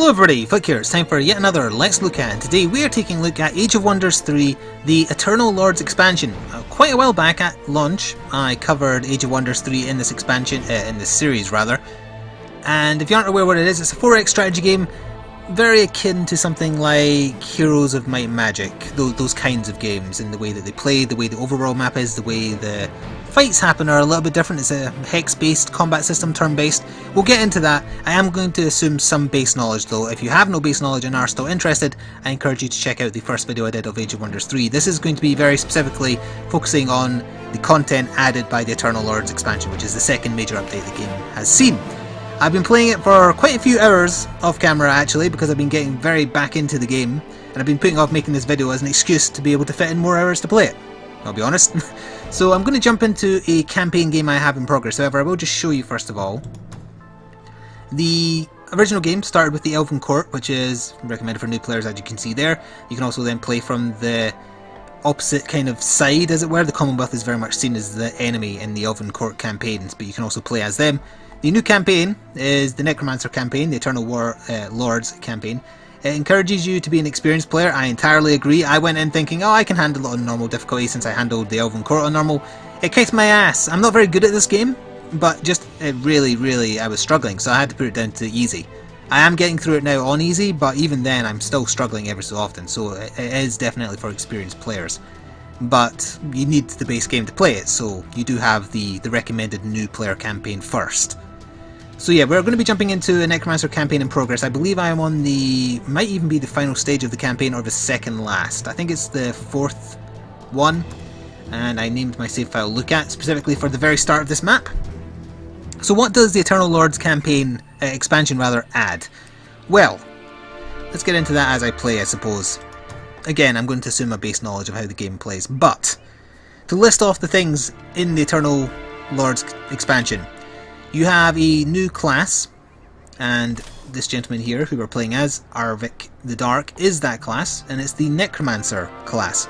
Hello everybody, Flik here. It's time for yet another Let's Look At, and today we are taking a look at Age of Wonders 3, the Eternal Lords expansion. Quite a while back at launch, I covered Age of Wonders 3 in this expansion, in this series rather. And if you aren't aware what it is, it's a 4X strategy game, very akin to something like Heroes of Might and Magic, those kinds of games, in the way that they play, the way the overworld map is, the way the fights happen are a little bit different. It's a hex-based combat system, turn-based. We'll get into that. I am going to assume some base knowledge though. If you have no base knowledge and are still interested, I encourage you to check out the first video I did of Age of Wonders 3. This is going to be very specifically focusing on the content added by the Eternal Lords expansion, which is the second major update the game has seen. I've been playing it for quite a few hours off camera actually, because I've been getting very back into the game, and I've been putting off making this video as an excuse to be able to fit in more hours to play it, I'll be honest. So I'm going to jump into a campaign game I have in progress. However, I will just show you first of all. The original game started with the Elven Court, which is recommended for new players, as you can see there. You can also then play from the opposite kind of side, as it were. The Commonwealth is very much seen as the enemy in the Elven Court campaigns, but you can also play as them. The new campaign is the Necromancer campaign, the Eternal Lords campaign. It encourages you to be an experienced player. I entirely agree. I went in thinking, oh, I can handle it on normal difficulty since I handled the Elven Court on normal. It kicked my ass. I'm not very good at this game, but just it really, I was struggling, so I had to put it down to easy. I am getting through it now on easy, but even then I'm still struggling every so often, so it is definitely for experienced players. But you need the base game to play it, so you do have the recommended new player campaign first. So yeah, we're going to be jumping into a Necromancer campaign in progress. I believe I am on the, might even be the final stage of the campaign or the second last. I think it's the fourth one, and I named my save file Look At specifically for the very start of this map. So what does the Eternal Lords campaign, expansion rather, add? Well, let's get into that as I play, I suppose. Again, I'm going to assume a base knowledge of how the game plays, but to list off the things in the Eternal Lords expansion. You have a new class, and this gentleman here, who we're playing as, Arvik the Dark, is that class, and it's the Necromancer class.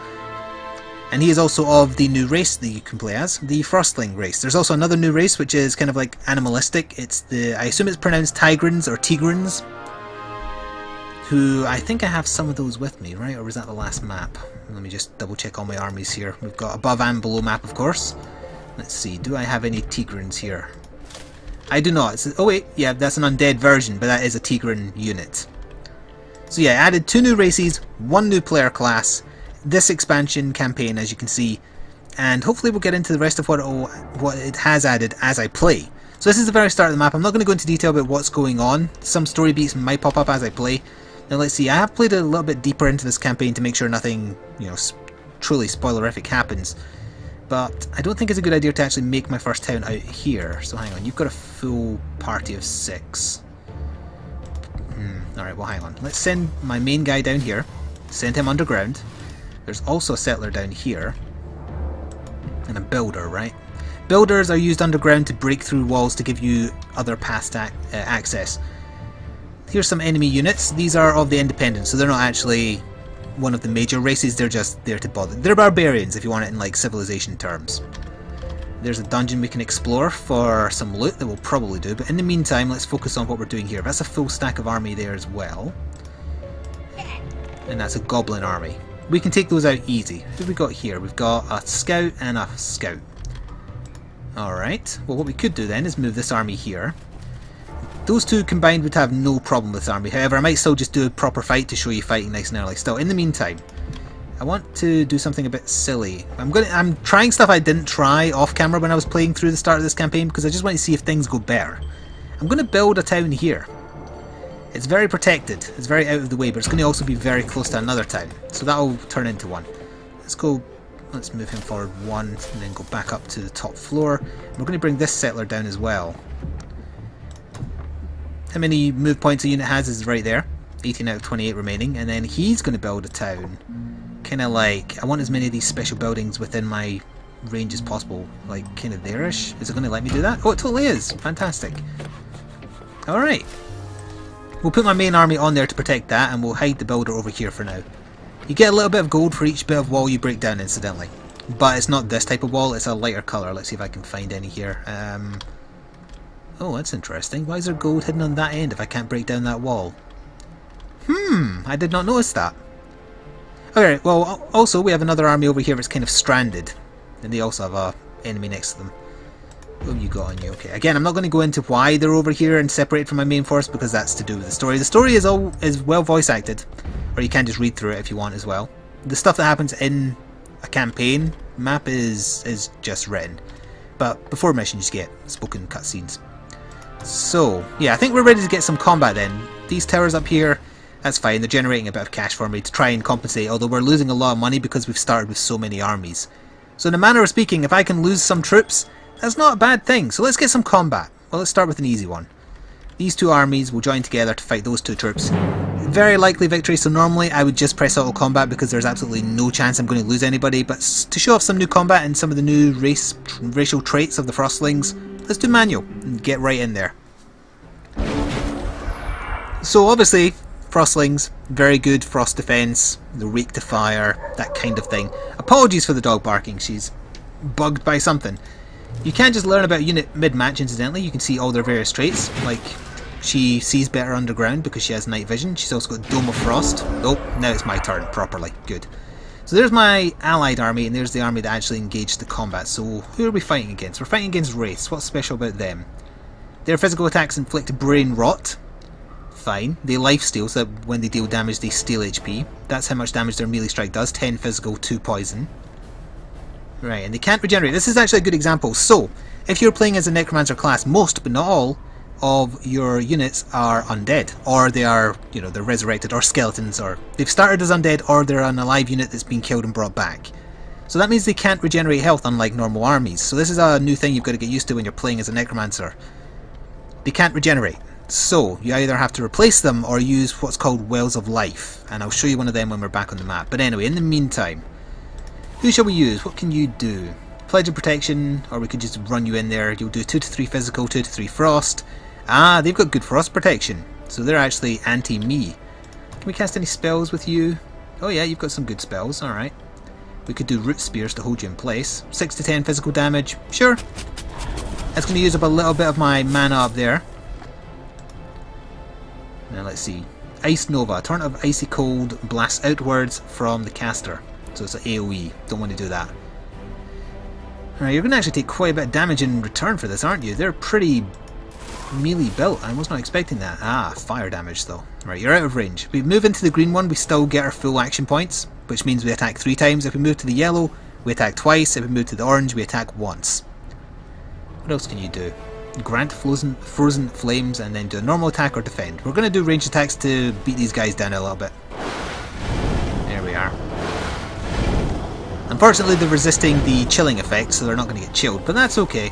And he is also of the new race that you can play as, the Frostling race. There's also another new race which is kind of like animalistic. It's the, I assume it's pronounced Tigrans or Tigrans, who I think I have some of those with me, right? Or was that the last map? Let me just double check all my armies here. We've got above and below map, of course. Let's see, do I have any Tigrans here? I do not. Oh wait, yeah, that's an undead version, but that is a Tigran unit. So yeah, I added 2 new races, 1 new player class, this expansion campaign, as you can see, and hopefully we'll get into the rest of what it has added as I play. So this is the very start of the map. I'm not going to go into detail about what's going on. Some story beats might pop up as I play. Now let's see, I have played a little bit deeper into this campaign to make sure nothing, you know, truly spoilerific happens. But I don't think it's a good idea to actually make my first town out here. So hang on, you've got a full party of 6. Alright, well hang on. Let's send my main guy down here. Send him underground. There's also a settler down here. And a builder, right? Builders are used underground to break through walls to give you other paths to access. Here's some enemy units. These are of the Independents, so they're not actually one of the major races, they're just there to bother. They're barbarians if you want it in like civilization terms. There's a dungeon we can explore for some loot that we'll probably do, but in the meantime let's focus on what we're doing here. That's a full stack of army there as well. And that's a goblin army. We can take those out easy. Who have we got here? We've got a scout and a scout. Alright, well what we could do then is move this army here. Those two combined would have no problem with this army. However, I might still just do a proper fight to show you fighting nice and early. Still, in the meantime, I want to do something a bit silly. I'm trying stuff I didn't try off camera when I was playing through the start of this campaign because I just want to see if things go better. I'm going to build a town here. It's very protected. It's very out of the way, but it's going to also be very close to another town. So that'll turn into one. Let's move him forward 1 and then go back up to the top floor. We're going to bring this settler down as well. How many move points a unit has is right there. 18 out of 28 remaining. And then he's going to build a town. Kind of like, I want as many of these special buildings within my range as possible. Like, kind of there-ish. Is it going to let me do that? Oh, it totally is. Fantastic. Alright. We'll put my main army on there to protect that, and we'll hide the builder over here for now. You get a little bit of gold for each bit of wall you break down, incidentally. But it's not this type of wall, it's a lighter colour. Let's see if I can find any here. Oh, that's interesting. Why is there gold hidden on that end if I can't break down that wall? I did not notice that. Okay, well, also we have another army over here that's kind of stranded. And they also have a enemy next to them. What have you got on you? Okay, again, I'm not going to go into why they're over here and separated from my main force, because that's to do with the story. The story is well voice acted, or you can just read through it if you want as well. The stuff that happens in a campaign map is just written, but before missions you get spoken cutscenes. So yeah, I think we're ready to get some combat then. These towers up here, that's fine, they're generating a bit of cash for me to try and compensate, although we're losing a lot of money because we've started with so many armies. So in a manner of speaking, if I can lose some troops, that's not a bad thing. So let's get some combat. Well, let's start with an easy one. These two armies will join together to fight those two troops. Very likely victory, so normally I would just press auto combat because there's absolutely no chance I'm going to lose anybody, but to show off some new combat and some of the new racial traits of the Frostlings, let's do manual and get right in there. So obviously, Frostlings, very good frost defense, they're weak to fire, that kind of thing. Apologies for the dog barking, she's bugged by something. You can't just learn about a unit mid-match, incidentally. You can see all their various traits, like she sees better underground because she has night vision. She's also got Dome of Frost. Oh, now it's my turn properly. Good. So there's my allied army, and there's the army that actually engaged the combat. So who are we fighting against? We're fighting against Wraiths. What's special about them? Their physical attacks inflict brain rot. Fine. They lifesteal, so that when they deal damage they steal HP. That's how much damage their melee strike does. 10 physical, 2 poison. Right, and they can't regenerate. This is actually a good example. So, if you're playing as a Necromancer class, most, but not all, of your units are undead. Or they are, you know, they're resurrected, or skeletons, or they've started as undead, or they're an alive unit that's been killed and brought back. So that means they can't regenerate health, unlike normal armies. So this is a new thing you've got to get used to when you're playing as a Necromancer. They can't regenerate. So, you either have to replace them, or use what's called Wells of Life. And I'll show you one of them when we're back on the map. But anyway, in the meantime, who shall we use? What can you do? Pledge of Protection, or we could just run you in there. You'll do 2 to 3 physical, 2 to 3 frost. Ah, they've got good frost protection, so they're actually anti-me. Can we cast any spells with you? Oh yeah, you've got some good spells, alright. We could do Root Spears to hold you in place. 6 to 10 physical damage, sure. That's going to use up a little bit of my mana up there. Now let's see. Ice Nova, a torrent of icy cold blasts outwards from the caster. So it's an AoE, don't want to do that. Alright, you're going to actually take quite a bit of damage in return for this, aren't you? They're pretty melee built, I was not expecting that. Ah, fire damage though. Right, you're out of range. If we move into the green one, we still get our full action points, which means we attack 3 times. If we move to the yellow, we attack twice. If we move to the orange, we attack once. What else can you do? Grant frozen flames and then do a normal attack or defend. We're going to do range attacks to beat these guys down a little bit. There we are. Unfortunately they're resisting the chilling effect, so they're not going to get chilled, but that's okay.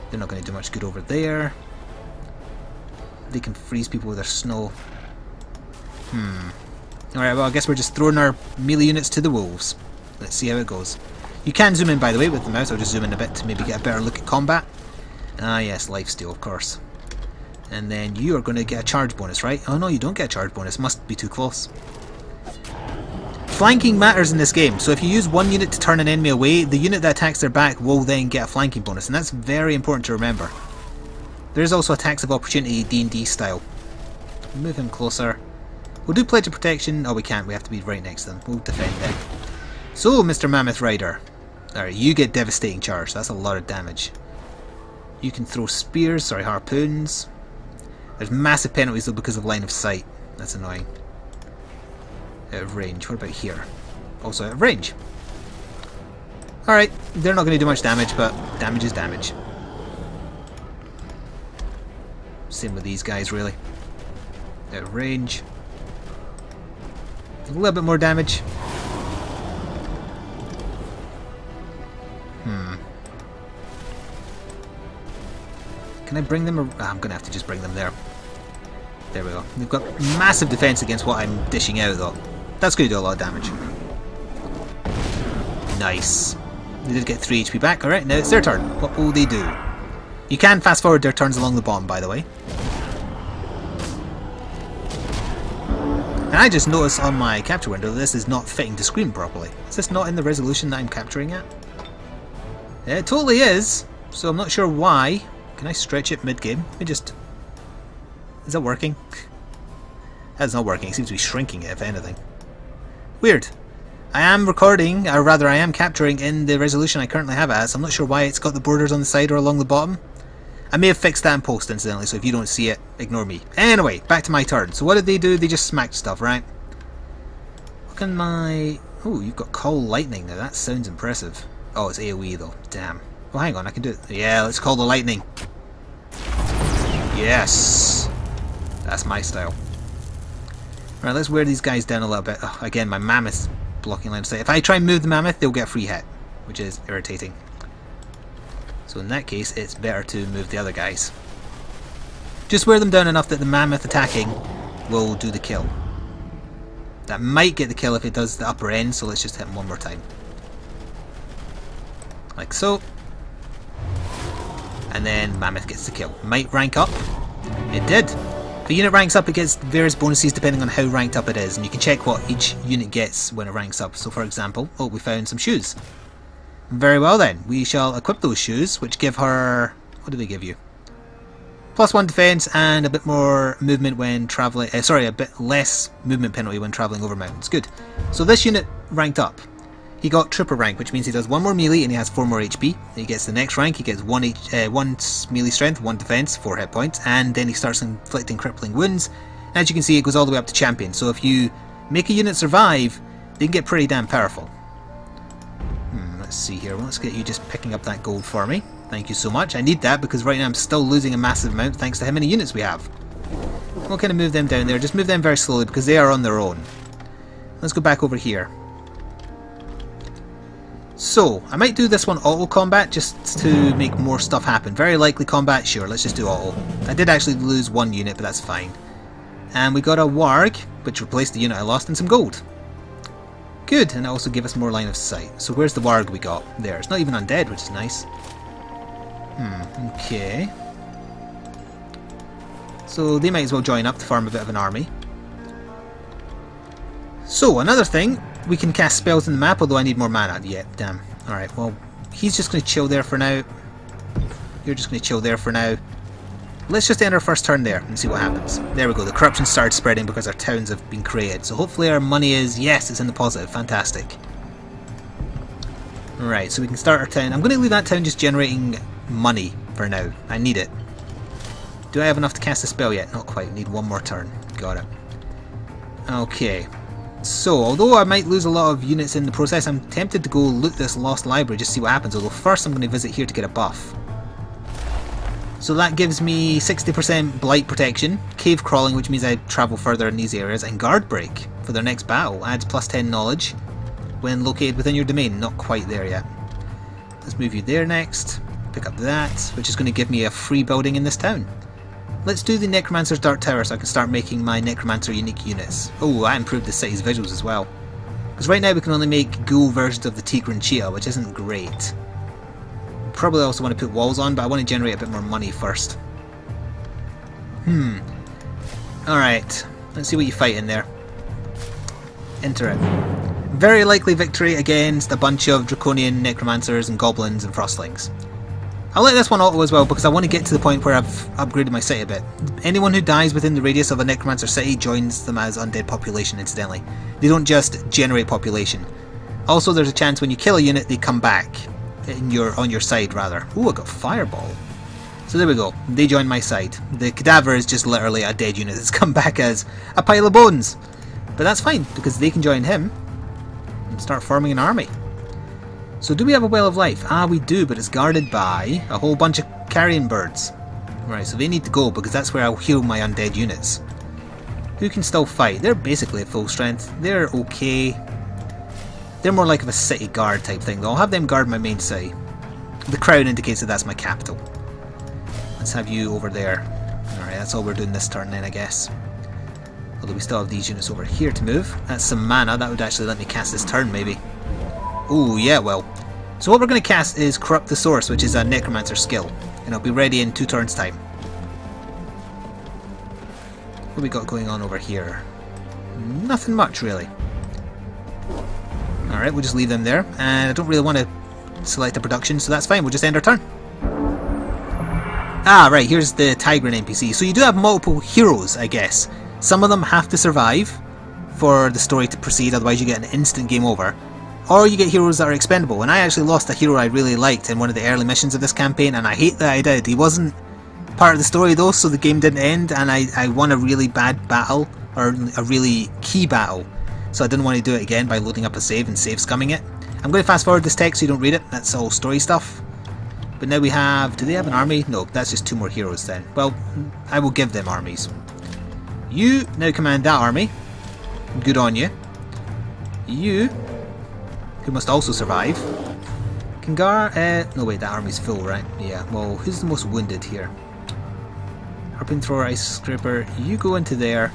They're not going to do much good over there. They can freeze people with their snow. Alright, well I guess we're just throwing our melee units to the wolves. Let's see how it goes. You can zoom in, by the way, with the mouse. I'll just zoom in a bit to maybe get a better look at combat. Ah yes, lifesteal, of course. And then you are going to get a charge bonus, right? Oh no, you don't get a charge bonus. Must be too close. Flanking matters in this game, so if you use one unit to turn an enemy away, the unit that attacks their back will then get a flanking bonus, and that's very important to remember. There is also attacks of opportunity D&D style. Move him closer. We'll do Pledge of Protection. Oh, we can't, we have to be right next to them. We'll defend them. So, Mr. Mammoth Rider. Alright, you get Devastating Charge, that's a lot of damage. You can throw spears, sorry, harpoons. There's massive penalties though because of line of sight. That's annoying. Out of range. What about here? Also out of range. Alright, they're not going to do much damage, but damage is damage. Same with these guys, really. Out of range. A little bit more damage. Can I bring them? I'm going to have to just bring them there. There we go. They've got massive defense against what I'm dishing out, though. That's going to do a lot of damage. Nice. They did get 3 HP back. Alright, now it's their turn. What will they do? You can fast forward their turns along the bottom, by the way. And I just noticed on my capture window this is not fitting to screen properly. Is this not in the resolution that I'm capturing at? It totally is. So I'm not sure why. Can I stretch it mid-game? Let me just... Is that working? That's not working. It seems to be shrinking it, if anything. Weird. I am recording, or rather I am capturing in the resolution I currently have it at, so I'm not sure why it's got the borders on the side or along the bottom. I may have fixed that in post, incidentally, so if you don't see it, ignore me. Anyway, back to my turn. So what did they do? They just smacked stuff, right? Look in my... Oh, you've got Call Lightning now. That sounds impressive. Oh, it's AoE though. Damn. Well, hang on, I can do it. Yeah, let's call the lightning. Yes! That's my style. Right, let's wear these guys down a little bit. Oh, again, my mammoth's blocking line of sight. If I try and move the mammoth, they'll get a free hit, which is irritating. So in that case, it's better to move the other guys. Just wear them down enough that the mammoth attacking will do the kill. That might get the kill if it does the upper end, so let's just hit him one more time. Like so. And then mammoth gets the kill. Might rank up. It did. If the unit ranks up, it gets various bonuses depending on how ranked up it is, and you can check what each unit gets when it ranks up. So for example, oh, we found some shoes. Very well then, we shall equip those shoes, which give her... What do they give you? +1 defense and a bit more movement when traveling... sorry, a bit less movement penalty when traveling over mountains. Good. So this unit ranked up. He got trooper rank, which means he does 1 more melee and he has 4 more HP. He gets the next rank, he gets 1 melee strength, 1 defense, 4 hit points, and then he starts inflicting crippling wounds. As you can see, it goes all the way up to champion. So if you make a unit survive, they can get pretty damn powerful. Let's see here. Well, let's get you just picking up that gold for me. Thank you so much. I need that because right now I'm still losing a massive amount thanks to how many units we have. We'll kind of move them down there. Just move them very slowly because they are on their own. Let's go back over here. So, I might do this one auto combat just to make more stuff happen. Very likely combat, sure, let's just do auto. I did actually lose 1 unit, but that's fine. And we got a warg, which replaced the unit I lost, and some gold. Good, and it also gave us more line of sight. So where's the warg we got? There, it's not even undead, which is nice. Okay. So they might as well join up to form a bit of an army. So, another thing, we can cast spells in the map, although I need more mana. Yeah, damn. Alright, well, he's just going to chill there for now. You're just going to chill there for now. Let's just end our first turn there and see what happens. There we go, the corruption started spreading because our towns have been created. So hopefully our money is, yes, it's in the positive. Fantastic. Right, so we can start our town. I'm going to leave that town just generating money for now. I need it. Do I have enough to cast a spell yet? Not quite. Need 1 more turn. Got it. Okay. So, although I might lose a lot of units in the process, I'm tempted to go loot this lost library just to see what happens, although first I'm going to visit here to get a buff. So that gives me 60% blight protection, cave crawling, which means I travel further in these areas, and guard break for their next battle. Adds +10 knowledge when located within your domain. Not quite there yet. Let's move you there next. Pick up that, which is going to give me a free building in this town. Let's do the Necromancer's Dark Tower so I can start making my Necromancer unique units. Oh, I improved the city's visuals as well. Because right now we can only make ghoul versions of the Tigran Cheetah, which isn't great. Probably also want to put walls on, but I want to generate a bit more money first. Alright, let's see what you fight in there. Enter it. Very likely victory against a bunch of Draconian Necromancers and Goblins and Frostlings. I'll let this one auto as well because I want to get to the point where I've upgraded my city a bit. Anyone who dies within the radius of a Necromancer city joins them as undead population, incidentally. They don't just generate population. Also, there's a chance when you kill a unit, they come back on your side, rather. Ooh, I got Fireball. So there we go. They join my side. The Cadaver is just literally a dead unit that's come back as a pile of bones. But that's fine, because they can join him and start forming an army. So do we have a Well of Life? Ah, we do, but it's guarded by a whole bunch of carrion birds. Right, so they need to go, because that's where I'll heal my undead units. Who can still fight? They're basically at full strength. They're okay. They're more like of a city guard type thing, though. I'll have them guard my main city. The crown indicates that that's my capital. Let's have you over there. Alright, that's all we're doing this turn then, I guess. Although we still have these units over here to move. That's some mana. That would actually let me cast this turn, maybe. Ooh, yeah, well. So what we're going to cast is Corrupt the Source, which is a Necromancer skill. And it'll be ready in 2 turns' time. What have we got going on over here? Nothing much, really. Alright, we'll just leave them there. And I don't really want to select a production, so that's fine. We'll just end our turn. Ah, right, here's the Tigran NPC. So you do have multiple heroes, I guess. Some of them have to survive for the story to proceed, otherwise you get an instant game over. Or you get heroes that are expendable, and I actually lost a hero I really liked in one of the early missions of this campaign, and I hate that I did. He wasn't part of the story though, so the game didn't end, and I won a really bad battle, or a really key battle. So I didn't want to do it again by loading up a save and save scumming it. I'm going to fast forward this text so you don't read it, that's all story stuff. But now we have, do they have an army? No, that's just 2 more heroes then. Well, I will give them armies. You now command that army. Good on you. You, who must also survive. Kangar, no wait, that army's full, right? Yeah, well, who's the most wounded here? Harpoon thrower, ice scraper, you go into there,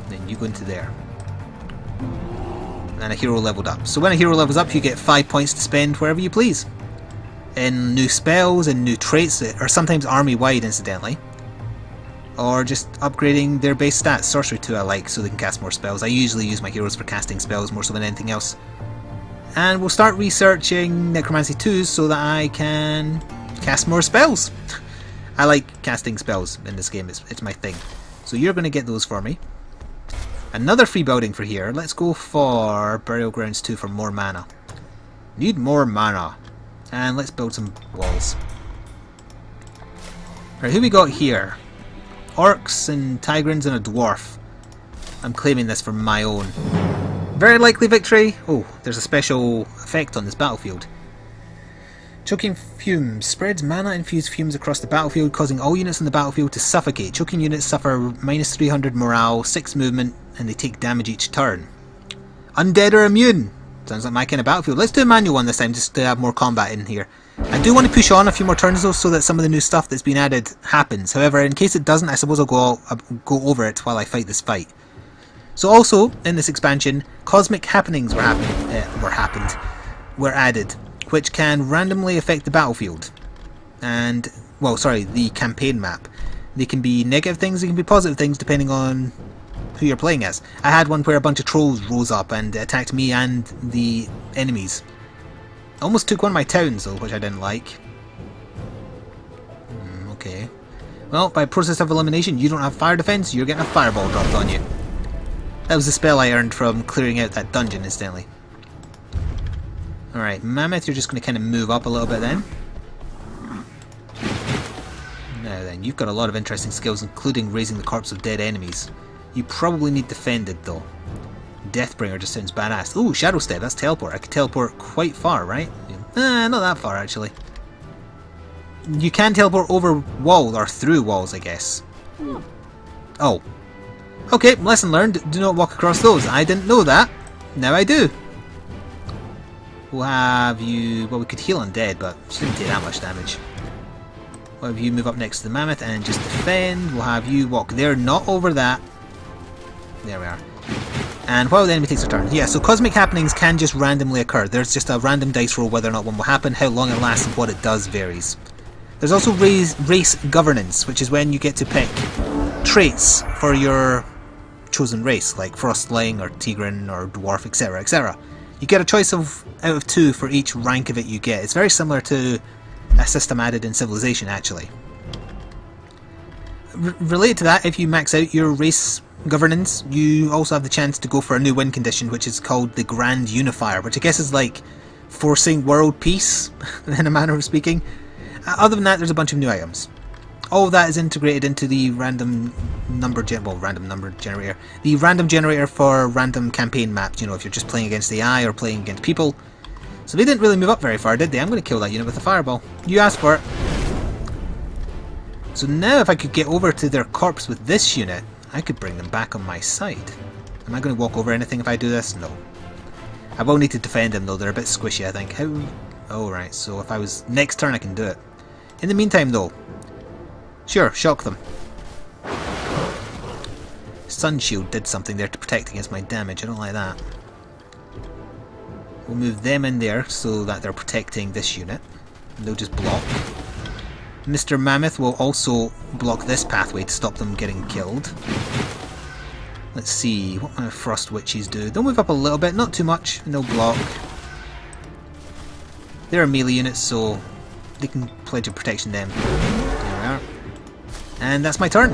then you go into there. And a hero leveled up. So when a hero levels up, you get 5 points to spend wherever you please. In new spells and new traits that are sometimes army-wide, incidentally. Or just upgrading their base stats. Sorcery too I like, so they can cast more spells. I usually use my heroes for casting spells more so than anything else. And we'll start researching Necromancy 2 so that I can cast more spells. I like casting spells in this game, it's my thing. So you're going to get those for me. Another free building for here. Let's go for Burial Grounds 2 for more mana. Need more mana. And let's build some walls. Right, who we got here? Orcs and Tigrans and a dwarf. I'm claiming this for my own. Very likely victory. Oh, there's a special effect on this battlefield. Choking fumes. Spreads mana-infused fumes across the battlefield, causing all units on the battlefield to suffocate. Choking units suffer minus 300 morale, 6 movement, and they take damage each turn. Undead are immune. Sounds like my kind of battlefield. Let's do a manual one this time, just to have more combat in here. I do want to push on a few more turns though, so that some of the new stuff that's been added happens. However, in case it doesn't, I suppose I'll go over it while I fight this fight. So also, in this expansion, cosmic happenings were added, which can randomly affect the battlefield. And, well, sorry, the campaign map. They can be negative things, they can be positive things, depending on who you're playing as. I had one where a bunch of trolls rose up and attacked me and the enemies. Almost took one of my towns though, which I didn't like. Okay. Well, by process of elimination, you don't have fire defense, you're getting a fireball dropped on you. That was the spell I earned from clearing out that dungeon, incidentally. Alright, Mammoth, you're just going to kind of move up a little bit then. Now then, you've got a lot of interesting skills, including raising the corpse of dead enemies. You probably need defended though. Deathbringer just sounds badass. Ooh, Shadow Step, that's teleport. I could teleport quite far, right? Not that far actually. You can teleport over walls, or through walls, I guess. Oh. Okay, lesson learned. Do not walk across those. I didn't know that. Now I do. We'll have you... Well, we could heal undead, but she didn't take that much damage. We'll have you move up next to the Mammoth and just defend. We'll have you walk there, not over that. There we are. And while the enemy takes a turn. Yeah, so cosmic happenings can just randomly occur. There's just a random dice roll whether or not one will happen. How long it lasts and what it does varies. There's also race governance, which is when you get to pick traits for your chosen race, like Frostling or Tigran or Dwarf, etc, etc. You get a choice of out of 2 for each rank of it you get. It's very similar to a system added in Civilization, actually. Related to that, if you max out your race governance, you also have the chance to go for a new win condition, which is called the Grand Unifier, which I guess is like forcing world peace, in a manner of speaking. Other than that, there's a bunch of new items. All of that is integrated into the random number generator. The random generator for random campaign maps, you know, if you're just playing against AI or playing against people. So they didn't really move up very far, did they? I'm going to kill that unit with a fireball. You asked for it. So now if I could get over to their corpse with this unit, I could bring them back on my side. Am I going to walk over anything if I do this? No. I will need to defend them though, they're a bit squishy I think. How? Oh right, so if I was... Next turn I can do it. In the meantime though, sure, shock them. Sun Shield did something there to protect against my damage, I don't like that. We'll move them in there so that they're protecting this unit. And they'll just block. Mr. Mammoth will also block this pathway to stop them getting killed. Let's see, what kind of Frost Witches do? They'll move up a little bit, not too much, and they'll block. They're a melee unit, so they can pledge a protection them. There we are. And that's my turn.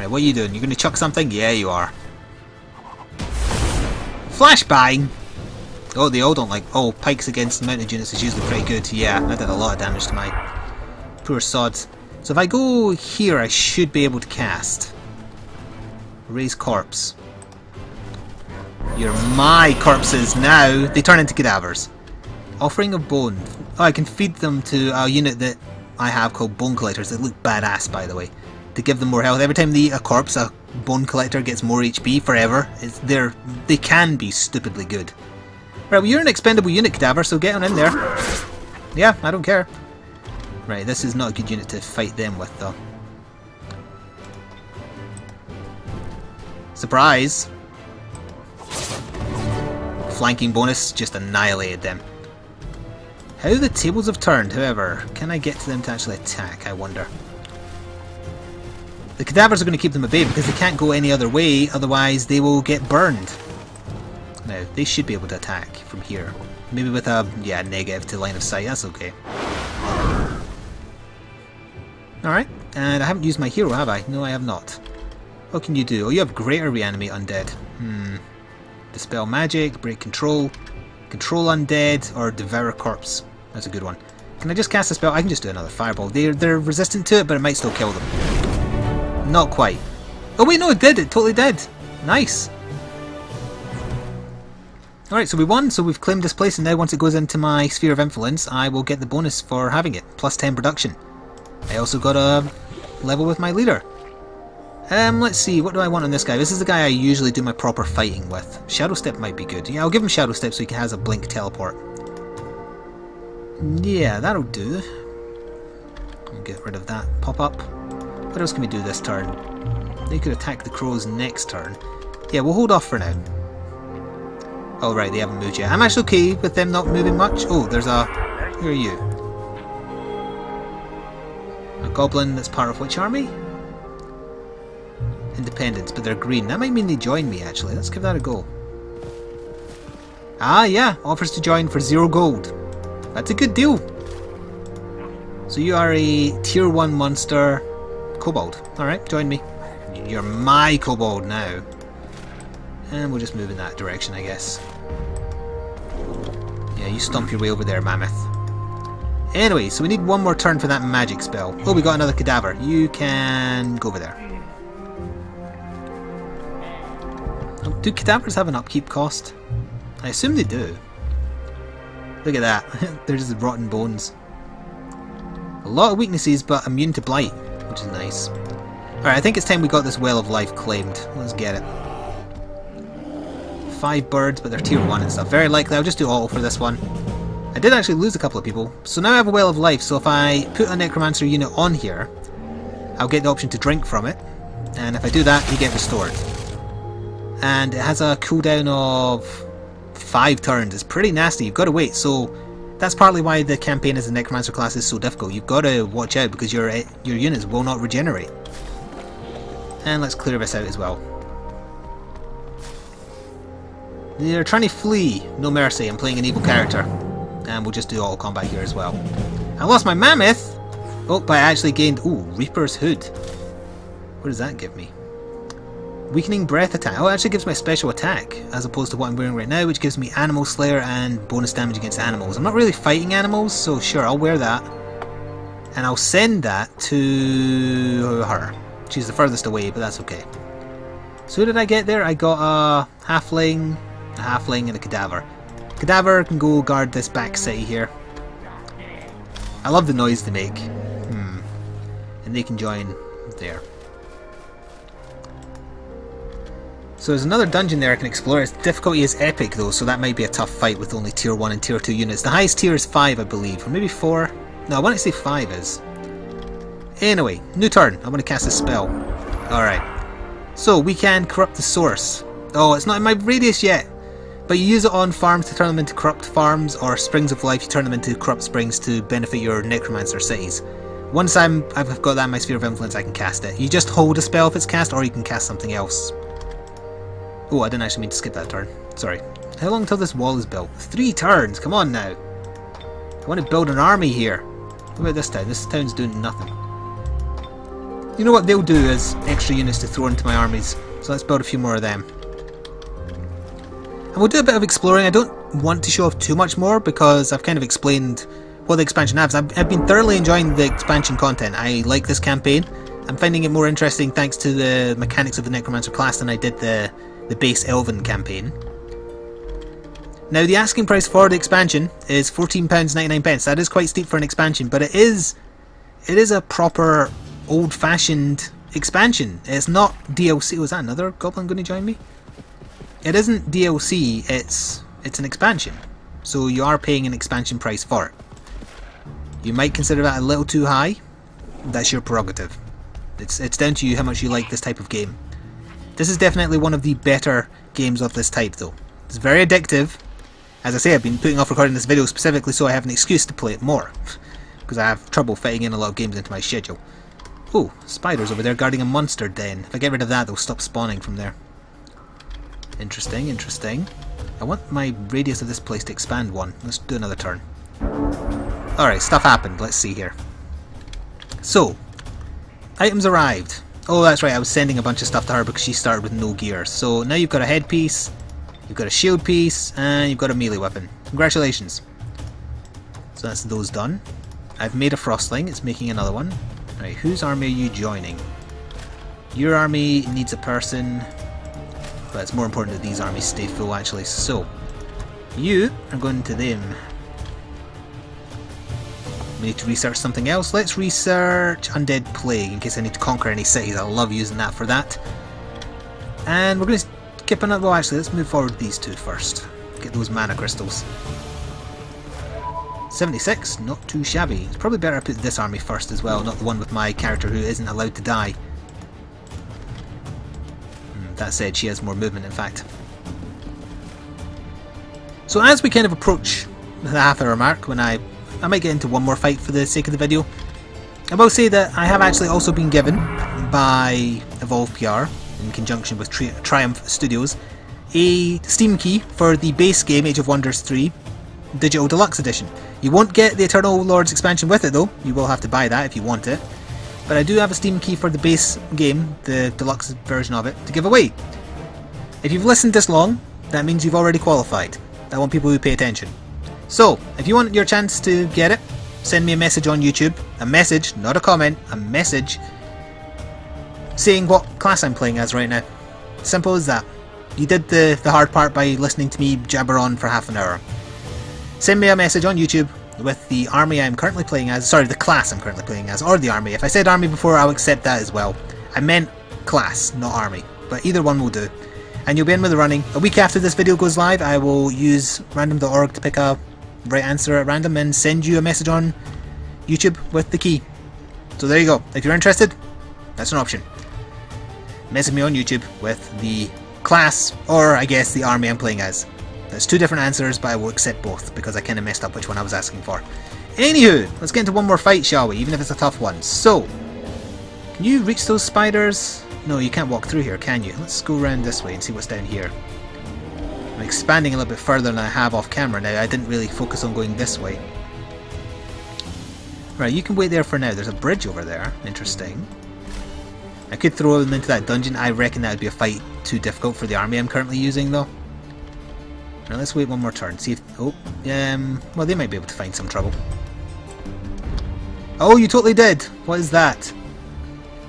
Alright, what are you doing? You're going to chuck something? Yeah, you are. Flashbang! Oh, they all don't like... Oh, pikes against mounted units is usually pretty good. Yeah, that did a lot of damage to my poor sods. So if I go here, I should be able to cast. Raise corpse. You're my corpses now. They turn into cadavers. Offering of bone. Oh, I can feed them to a unit that I have called bone collectors. They look badass, by the way. To give them more health. Every time they eat a corpse, a bone collector gets more HP forever. They can be stupidly good. Right, well, you're an expendable unit, cadaver, so get on in there. Yeah, I don't care. Right, this is not a good unit to fight them with, though. Surprise! Flanking bonus just annihilated them. How the tables have turned, however. Can I get to them to actually attack, I wonder? The cadavers are going to keep them at bay because they can't go any other way, otherwise they will get burned. Now, they should be able to attack from here. Maybe with a, yeah, negative to line of sight, that's okay. Alright, and I haven't used my hero, have I? No, I have not. What can you do? Oh, you have greater reanimate undead. Dispel magic, break control, control undead, or devour corpse. That's a good one. Can I just cast a spell? I can just do another fireball. They're resistant to it, but it might still kill them. Not quite. Oh wait, no, it did. It totally did. Nice. Alright, so we won, so we've claimed this place, and now once it goes into my sphere of influence, I will get the bonus for having it. Plus 10 production. I also got a level with my leader. Let's see, what do I want on this guy? This is the guy I usually do my proper fighting with. Shadow Step might be good. Yeah, I'll give him Shadow Step so he has a blink teleport. Yeah, that'll do. I'll get rid of that pop-up. What else can we do this turn? They could attack the crows next turn. Yeah, we'll hold off for now. Oh right, they haven't moved yet. I'm actually okay with them not moving much. Oh, there's a... Who are you? A goblin that's part of which army? Independence, but they're green. That might mean they join me actually. Let's give that a go. Ah yeah, offers to join for 0 gold. That's a good deal. So you are a tier 1 monster kobold. Alright, join me. You're my kobold now. And we'll just move in that direction, I guess. Yeah, you stomp your way over there, mammoth. Anyway, so we need one more turn for that magic spell. Oh, we got another cadaver. You can go over there. Oh, do cadavers have an upkeep cost? I assume they do. Look at that. They're just rotten bones. A lot of weaknesses, but immune to blight, which is nice. Alright, I think it's time we got this Well of Life claimed. Let's get it. 5 birds, but they're tier 1 and stuff. Very likely I'll just do auto for this one. I did actually lose a couple of people. So now I have a Well of Life, so if I put a Necromancer unit on here, I'll get the option to drink from it. And if I do that, you get restored. And it has a cooldown of 5 turns. It's pretty nasty. You've got to wait. So that's partly why the campaign as a Necromancer class is so difficult. You've got to watch out because your units will not regenerate. And let's clear this out as well. They're trying to flee. No mercy. I'm playing an evil character. And we'll just do auto combat here as well. I lost my mammoth! Oh, but I actually gained... Ooh, Reaper's Hood. What does that give me? Weakening breath attack. Oh, it actually gives me a special attack, as opposed to what I'm wearing right now, which gives me Animal Slayer and bonus damage against animals. I'm not really fighting animals, so sure, I'll wear that. And I'll send that to her. She's the furthest away, but that's okay. So who did I get there? I got a halfling, and a cadaver. Cadaver can go guard this back city here. I love the noise they make. And they can join there. So there's another dungeon there I can explore. Its difficulty is epic though, so that might be a tough fight with only tier 1 and tier 2 units. The highest tier is 5, I believe, or maybe 4. No, I want to say 5 is. Anyway, new turn. I want to cast a spell. Alright. So we can corrupt the source. Oh, it's not in my radius yet. But you use it on farms to turn them into corrupt farms, or springs of life, you turn them into corrupt springs to benefit your necromancer cities. Once I've got that in my sphere of influence, I can cast it. You just hold a spell if it's cast, or you can cast something else. Oh, I didn't actually mean to skip that turn. Sorry. How long until this wall is built? 3 turns, come on now. I want to build an army here. What about this town? This town's doing nothing. You know what they'll do as extra units to throw into my armies. So let's build a few more of them. And we'll do a bit of exploring. I don't want to show off too much more because I've kind of explained what the expansion has. I've been thoroughly enjoying the expansion content. I like this campaign. I'm finding it more interesting thanks to the mechanics of the Necromancer class than I did the base Elven campaign. Now the asking price for the expansion is £14.99. That is quite steep for an expansion, but it is a proper old-fashioned expansion. It's not DLC. Was that another goblin going to join me? It isn't DLC, it's an expansion. So you are paying an expansion price for it. You might consider that a little too high. That's your prerogative. It's down to you how much you like this type of game. This is definitely one of the better games of this type though. It's very addictive. As I say, I've been putting off recording this video specifically so I have an excuse to play it more. Because I have trouble fitting in a lot of games into my schedule. Oh, spiders over there guarding a monster den. If I get rid of that, they'll stop spawning from there. Interesting, interesting. I want my radius of this place to expand one. Let's do another turn. Alright, stuff happened. Let's see here. So, items arrived. Oh, that's right, I was sending a bunch of stuff to her because she started with no gear. So now you've got a headpiece, you've got a shield piece, and you've got a melee weapon. Congratulations. So that's those done. I've made a frostling, it's making another one. Right, whose army are you joining? Your army needs a person, but it's more important that these armies stay full actually. So, you are going to them. We need to research something else. Let's research Undead Plague in case I need to conquer any cities. I love using that for that. And we're going to skip another. Well, actually, let's move forward these two first. Get those mana crystals. 76, not too shabby. It's probably better I put this army first as well, not the one with my character who isn't allowed to die. That said, she has more movement, in fact. So as we kind of approach the half-hour mark, when I might get into one more fight for the sake of the video, I will say that I have actually also been given by Evolve PR, in conjunction with Triumph Studios, a Steam key for the base game Age of Wonders 3 Digital Deluxe Edition. You won't get the Eternal Lords expansion with it though, you will have to buy that if you want it. But I do have a Steam key for the base game, the deluxe version of it, to give away. If you've listened this long, that means you've already qualified. I want people who pay attention. So, if you want your chance to get it, send me a message on YouTube. A message, not a comment, a message saying what class I'm playing as right now. Simple as that. You did the hard part by listening to me jabber on for half an hour. Send me a message on YouTube with the army I'm currently playing as, sorry, the class I'm currently playing as, or the army. If I said army before, I'll accept that as well. I meant class, not army, but either one will do. And you'll be in with the running. A week after this video goes live, I will use random.org to pick a right answer at random and send you a message on YouTube with the key. So there you go. If you're interested, that's an option. Message me on YouTube with the class, or I guess the army I'm playing as. There's two different answers, but I will accept both because I kind of messed up which one I was asking for. Anywho, let's get into one more fight, shall we? Even if it's a tough one. So, can you reach those spiders? No, you can't walk through here, can you? Let's go around this way and see what's down here. I'm expanding a little bit further than I have off camera now. I didn't really focus on going this way. Right, you can wait there for now. There's a bridge over there. Interesting. I could throw them into that dungeon. I reckon that would be a fight too difficult for the army I'm currently using, though. Now let's wait one more turn. See if... Oh, well, they might be able to find some trouble. Oh, you totally did! What is that?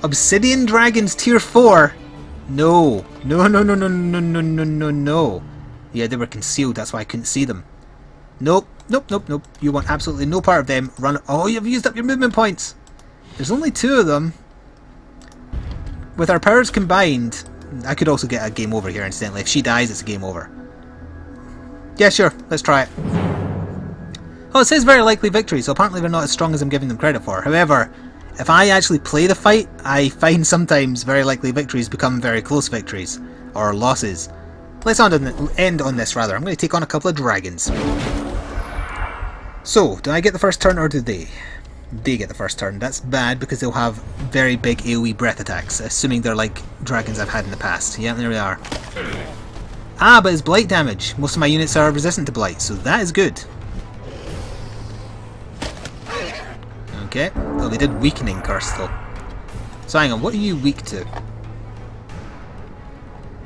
Obsidian Dragons Tier 4? No. No, no, no, no, no, no, no, no, no. Yeah, they were concealed. That's why I couldn't see them. Nope. Nope, nope, nope. You want absolutely no part of them. Run... Oh, you've used up your movement points! There's only two of them. With our powers combined, I could also get a game over here, incidentally. If she dies, it's a game over. Yeah, sure. Let's try it. Oh, it says very likely victory, so apparently they're not as strong as I'm giving them credit for. However, if I actually play the fight, I find sometimes very likely victories become very close victories. Or losses. Let's end on this, rather. I'm going to take on a couple of dragons. So, do I get the first turn or do they? They get the first turn. That's bad because they'll have very big AoE breath attacks, assuming they're like dragons I've had in the past. Yeah, there we are. Ah, but it's blight damage. Most of my units are resistant to blight, so that is good. Okay. Oh, they did weakening curse though. So hang on, what are you weak to?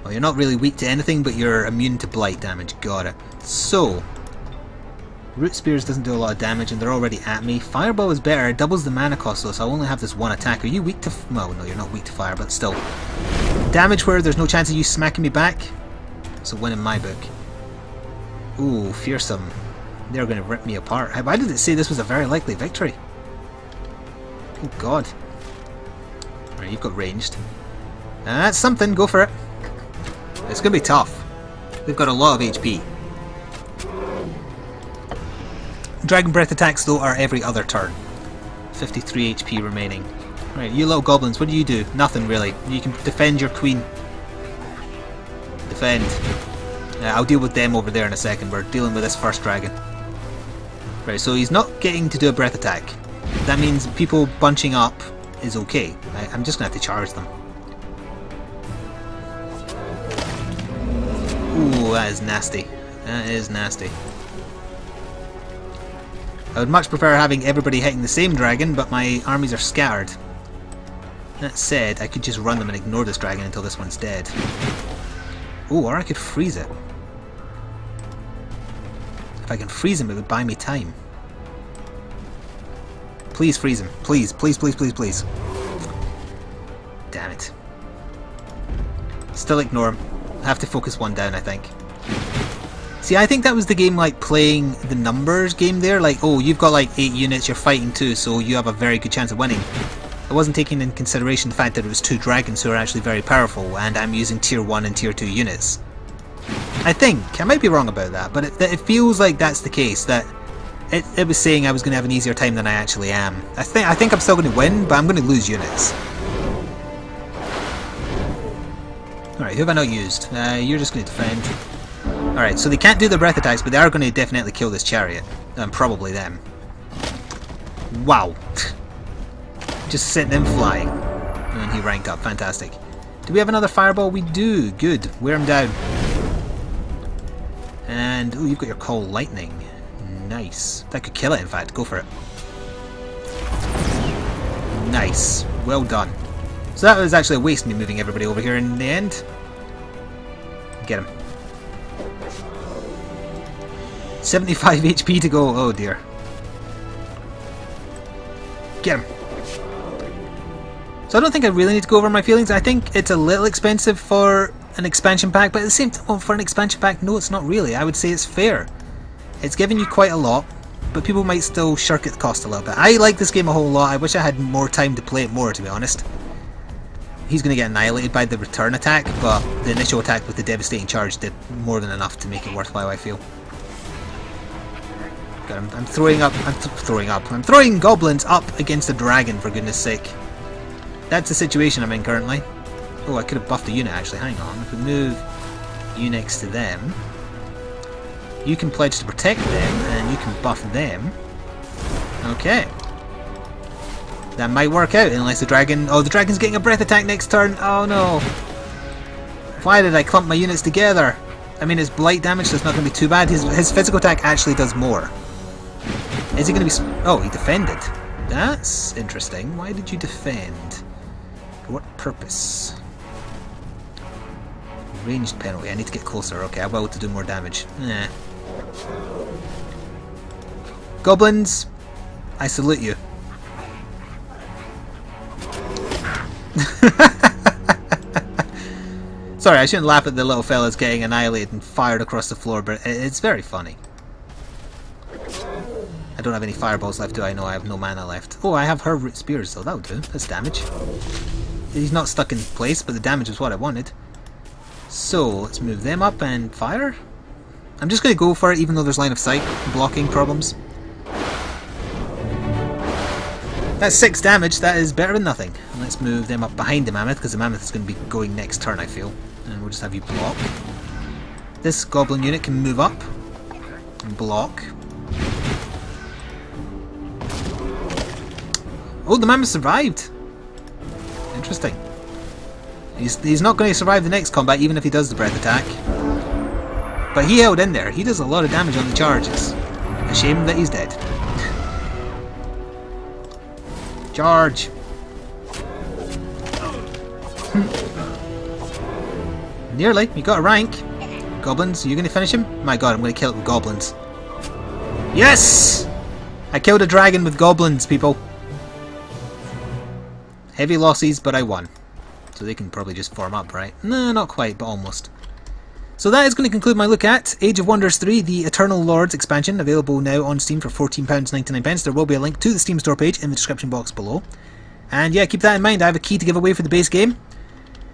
Well, you're not really weak to anything, but you're immune to blight damage. Got it. So, Root Spears doesn't do a lot of damage, and they're already at me. Fireball is better. It doubles the mana cost, though, so I only have this one attack. Are you weak to... well, no, you're not weak to fire, but still. Damage where there's no chance of you smacking me back. It's a win in my book. Ooh, fearsome. They're going to rip me apart. Why did it say this was a very likely victory? Oh, God. Alright, you've got ranged. That's something. Go for it. It's going to be tough. They've got a lot of HP. Dragon Breath attacks, though, are every other turn. 53 HP remaining. Right, you little goblins, what do? Nothing, really. You can defend your queen. Defend. I'll deal with them over there in a second. We're dealing with this first dragon. Right, so he's not getting to do a breath attack. That means people bunching up is okay. I'm just going to have to charge them. Ooh, that is nasty. That is nasty. I would much prefer having everybody hitting the same dragon, but my armies are scattered. That said, I could just run them and ignore this dragon until this one's dead. Ooh, or I could freeze it. If I can freeze him, it would buy me time. Please freeze him. Please, please, please, please, please. Damn it. Still ignore him. I have to focus one down, I think. See, I think that was the game like playing the numbers game there. Like, oh, you've got like 8 units, you're fighting 2, so you have a very good chance of winning. I wasn't taking into consideration the fact that it was 2 dragons who are actually very powerful, and I'm using tier 1 and tier 2 units. I think. I might be wrong about that, but it feels like that's the case, that it was saying I was going to have an easier time than I actually am. I think I'm still going to win, but I'm going to lose units. Alright, who have I not used? You're just going to defend. Alright, so they can't do the breath attacks, but they are going to definitely kill this chariot. Probably them. Wow. Just sent them flying. And he ranked up. Fantastic. Do we have another fireball? We do. Good. Wear him down. And, oh, you've got your call lightning. Nice. That could kill it, in fact. Go for it. Nice. Well done. So that was actually a waste me moving everybody over here in the end. Get him. 75 HP to go. Oh dear. Get him. So I don't think I really need to go over my feelings. I think it's a little expensive for an expansion pack, but at the same time, well, for an expansion pack, no, it's not really. I would say it's fair. It's giving you quite a lot, but people might still shirk at the cost a little bit. I like this game a whole lot. I wish I had more time to play it more, to be honest. He's going to get annihilated by the return attack, but the initial attack with the devastating charge did more than enough to make it worthwhile, I feel. God, I'm throwing up. I'm throwing goblins up against a dragon, for goodness sake. That's the situation I'm in currently. Oh, I could have buffed a unit actually. Hang on. If we move you next to them, you can pledge to protect them, and you can buff them. Okay. That might work out, unless the dragon... oh, the dragon's getting a breath attack next turn. Oh no. Why did I clump my units together? I mean, it's blight damage, so it's not going to be too bad. His physical attack actually does more. Is he going to be... oh, he defended. That's interesting. Why did you defend? For what purpose? Ranged penalty. I need to get closer. Okay, I will to do more damage. Eh. Goblins, I salute you. Sorry, I shouldn't laugh at the little fellas getting annihilated and fired across the floor, but it's very funny. I don't have any fireballs left, do I? No, I have no mana left. Oh, I have her root spears, though. That'll do. That's damage. He's not stuck in place, but the damage is what I wanted. So, let's move them up and fire. I'm just going to go for it, even though there's line of sight blocking problems. That's 6 damage. That is better than nothing. And let's move them up behind the mammoth, because the mammoth is going to be going next turn, I feel. And we'll just have you block. This goblin unit can move up and block. Oh, the mammoth survived. Interesting. He's not going to survive the next combat, even if he does the breath attack. But he held in there. He does a lot of damage on the charges. A shame that he's dead. Charge! Nearly. You got a rank. Goblins, are you going to finish him? My god, I'm going to kill it with goblins. Yes! I killed a dragon with goblins, people. Heavy losses, but I won. So they can probably just form up, right? No, not quite, but almost. So that is going to conclude my look at Age of Wonders 3, the Eternal Lords expansion, available now on Steam for £14.99. There will be a link to the Steam store page in the description box below. And yeah, keep that in mind, I have a key to give away for the base game.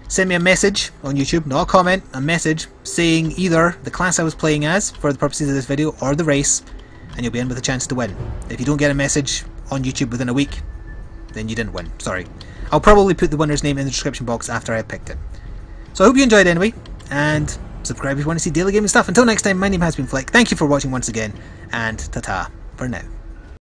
Send me a message on YouTube, not a comment, a message, saying either the class I was playing as, for the purposes of this video, or the race, and you'll be in with a chance to win. If you don't get a message on YouTube within a week, then you didn't win, sorry. I'll probably put the winner's name in the description box after I picked it. So I hope you enjoyed anyway, and subscribe if you want to see daily gaming stuff. Until next time, my name has been Flik. Thank you for watching once again, and ta-ta for now.